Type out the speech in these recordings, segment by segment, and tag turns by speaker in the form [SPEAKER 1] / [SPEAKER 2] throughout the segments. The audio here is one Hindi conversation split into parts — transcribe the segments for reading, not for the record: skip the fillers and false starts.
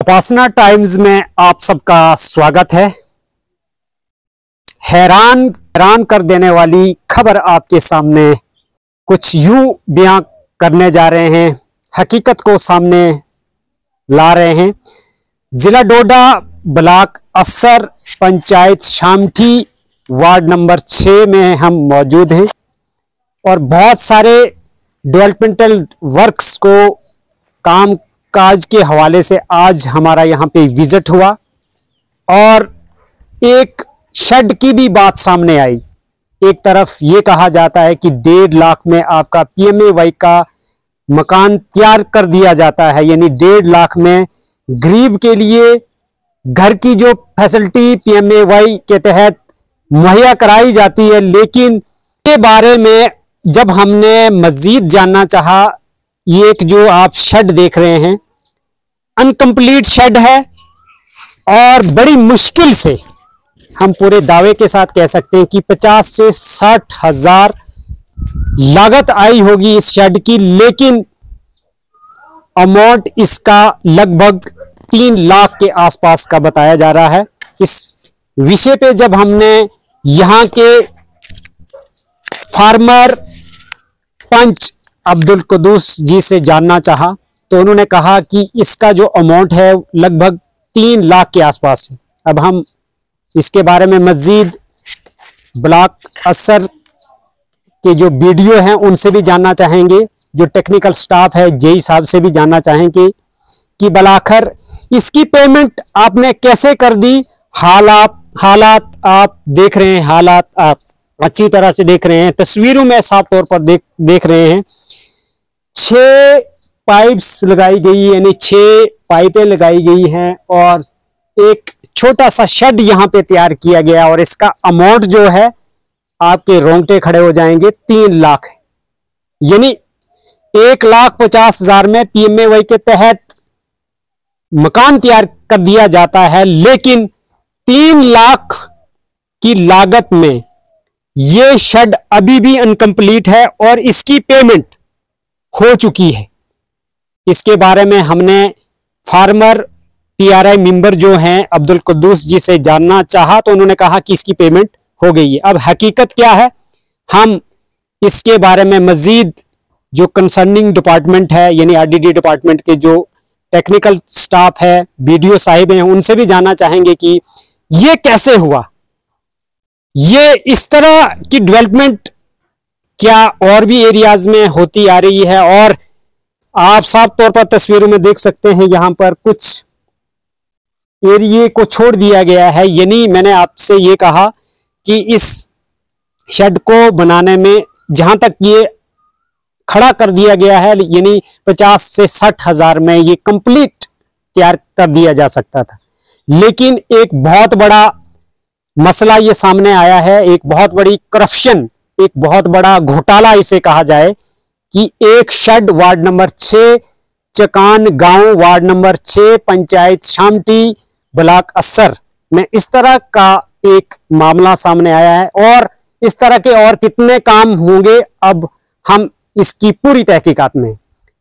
[SPEAKER 1] उपासना टाइम्स में आप सबका स्वागत है। हैरान कर देने वाली खबर आपके सामने कुछ यूं बयां करने जा रहे हैं, हकीकत को सामने ला रहे हैं। जिला डोडा ब्लॉक असर पंचायत शामठी वार्ड नंबर 6 में हम मौजूद हैं और बहुत सारे डेवलपमेंटल वर्क्स को काम काज के हवाले से आज हमारा यहाँ पे विजिट हुआ और एक शेड की भी बात सामने आई। एक तरफ ये कहा जाता है कि 1.5 लाख में आपका PMAY का मकान तैयार कर दिया जाता है, यानी 1.5 लाख में गरीब के लिए घर की जो फैसिलिटी PMAY के तहत मुहैया कराई जाती है। लेकिन के बारे में जब हमने मजीद जानना चाहा, ये एक जो आप शेड देख रहे हैं अनकंप्लीट शेड है और बड़ी मुश्किल से हम पूरे दावे के साथ कह सकते हैं कि 50 से 60 हजार लागत आई होगी इस शेड की, लेकिन अमाउंट इसका लगभग 3 लाख के आसपास का बताया जा रहा है। इस विषय पे जब हमने यहां के फार्मर पंच अब्दुल कुद्दूस जी से जानना चाहा तो उन्होंने कहा कि इसका जो अमाउंट है लगभग 3 लाख के आसपास है। अब हम इसके बारे में मजीद ब्लॉक असर के जो वीडियो हैं उनसे भी जानना चाहेंगे, जो टेक्निकल स्टाफ है जेई साहब से भी जानना चाहेंगे कि बलाखर इसकी पेमेंट आपने कैसे कर दी। हालात आप देख रहे हैं, हालात आप अच्छी तरह से देख रहे हैं, तस्वीरों में साफ तौर पर देख रहे हैं। 6 पाइप्स लगाई गई, यानी 6 पाइपें लगाई गई हैं और एक छोटा सा शेड यहां पे तैयार किया गया और इसका अमाउंट जो है आपके रोंगटे खड़े हो जाएंगे, 3 लाख है। यानी 1,50,000 में PMAY के तहत मकान तैयार कर दिया जाता है, लेकिन 3 लाख की लागत में ये शेड अभी भी अनकंप्लीट है और इसकी पेमेंट हो चुकी है। इसके बारे में हमने फार्मर PRI मेंबर जो हैं अब्दुल कुद्दूस जी से जानना चाहा तो उन्होंने कहा कि इसकी पेमेंट हो गई है। अब हकीकत क्या है, हम इसके बारे में मजीद जो कंसर्निंग डिपार्टमेंट है, यानी RDD डिपार्टमेंट के जो टेक्निकल स्टाफ है, BDO साहिब हैं, उनसे भी जानना चाहेंगे कि ये कैसे हुआ, ये इस तरह की डेवलपमेंट क्या और भी एरियाज में होती आ रही है। और आप साफ तौर पर तस्वीरों में देख सकते हैं यहां पर कुछ एरिया को छोड़ दिया गया है। यानी मैंने आपसे ये कहा कि इस शेड को बनाने में जहां तक ये खड़ा कर दिया गया है, यानी 50 से 60 हजार में ये कंप्लीट तैयार कर दिया जा सकता था, लेकिन एक बहुत बड़ा मसला ये सामने आया है, एक बहुत बड़ी करप्शन, एक बहुत बड़ा घोटाला इसे कहा जाए कि एक शेड वार्ड नंबर 6 चकान गांव वार्ड नंबर 6 पंचायत शामठी ब्लॉक असर में इस तरह का एक मामला सामने आया है और इस तरह के और कितने काम होंगे, अब हम इसकी पूरी तहकीकात में।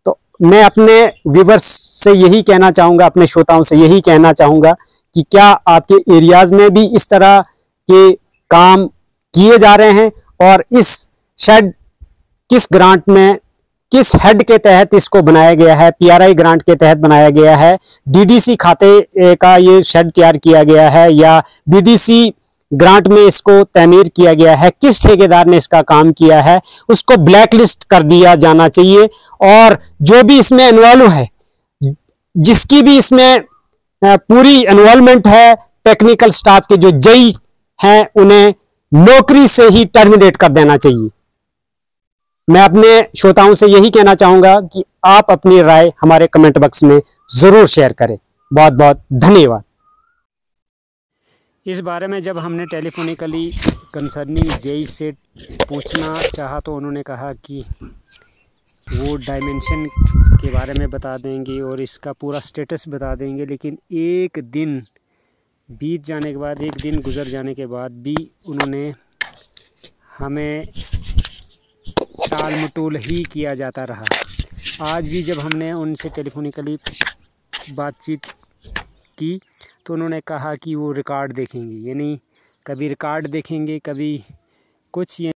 [SPEAKER 1] तो मैं अपने व्यूअर्स से यही कहना चाहूंगा, अपने श्रोताओं से यही कहना चाहूंगा कि क्या आपके एरियाज में भी इस तरह के काम किए जा रहे हैं और इस शेड किस ग्रांट में, किस हेड के तहत इसको बनाया गया है। PRI ग्रांट के तहत बनाया गया है, DDC खाते का ये शेड तैयार किया गया है या BDC ग्रांट में इसको तमीर किया गया है, किस ठेकेदार ने इसका काम किया है, उसको ब्लैक लिस्ट कर दिया जाना चाहिए। और जो भी इसमें इन्वॉल्व है, जिसकी भी इसमें पूरी इन्वॉल्वमेंट है, टेक्निकल स्टाफ के जो जेई हैं, उन्हें नौकरी से ही टर्मिनेट कर देना चाहिए। मैं अपने श्रोताओं से यही कहना चाहूंगा कि आप अपनी राय हमारे कमेंट बॉक्स में जरूर शेयर करें। बहुत बहुत धन्यवाद। इस बारे में जब हमने टेलीफोनिकली कंसर्निंग जेई से पूछना चाहा तो उन्होंने कहा कि वो डायमेंशन के बारे में बता देंगे और इसका पूरा स्टेटस बता देंगे, लेकिन एक दिन बीत जाने के बाद, एक दिन गुजर जाने के बाद भी उन्होंने हमें टाल मटोल ही किया जाता रहा। आज भी जब हमने उनसे टेलीफोनिकली बातचीत की तो उन्होंने कहा कि वो रिकॉर्ड देखेंगे, यानी कभी रिकॉर्ड देखेंगे, कभी कुछ